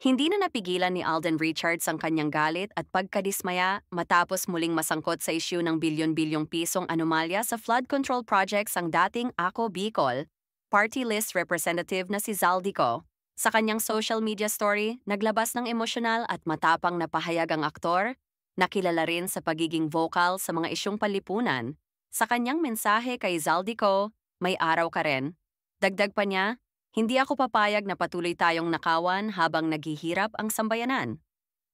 Hindi na napigilan ni Alden Richards ang kanyang galit at pagkadismaya matapos muling masangkot sa isyu ng bilyon-bilyong pisong anomalya sa flood control projects ang dating Ako Bicol party list representative na si Zaldico. Sa kanyang social media story, naglabas ng emosyonal at matapang na pahayag ang aktor, nakilala rin sa pagiging vocal sa mga isyong panlipunan. Sa kanyang mensahe kay Zaldico, may araw ka rin. Dagdag pa niya, hindi ako papayag na patuloy tayong nakawan habang naghihirap ang sambayanan.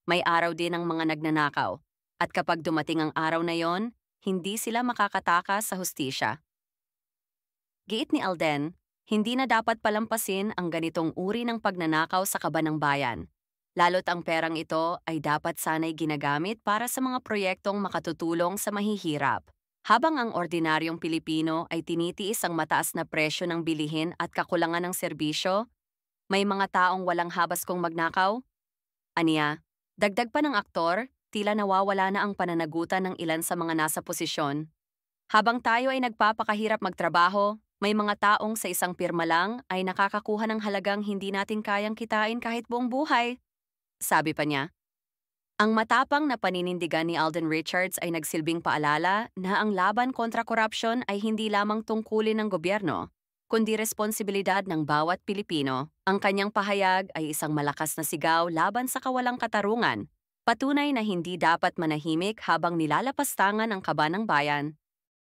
May araw din ang mga nagnanakaw. At kapag dumating ang araw na yon, hindi sila makakatakas sa hustisya. Giit ni Alden, hindi na dapat palampasin ang ganitong uri ng pagnanakaw sa kaban ng bayan. Lalo't ang perang ito ay dapat sana'y ginagamit para sa mga proyektong makatutulong sa mahihirap. Habang ang ordinaryong Pilipino ay tinitiis ang mataas na presyo ng bilihin at kakulangan ng serbisyo, may mga taong walang habas kong magnakaw? Aniya, dagdag pa ng aktor, tila nawawala na ang pananagutan ng ilan sa mga nasa posisyon. Habang tayo ay nagpapakahirap magtrabaho, may mga taong sa isang pirma lang ay nakakakuha ng halagang hindi natin kayang kitain kahit buong buhay. Sabi pa niya. Ang matapang na paninindigan ni Alden Richards ay nagsilbing paalala na ang laban kontra korupsyon ay hindi lamang tungkulin ng gobyerno, kundi responsibilidad ng bawat Pilipino. Ang kanyang pahayag ay isang malakas na sigaw laban sa kawalang katarungan, patunay na hindi dapat manahimik habang nilalapastangan ang kaban ng bayan.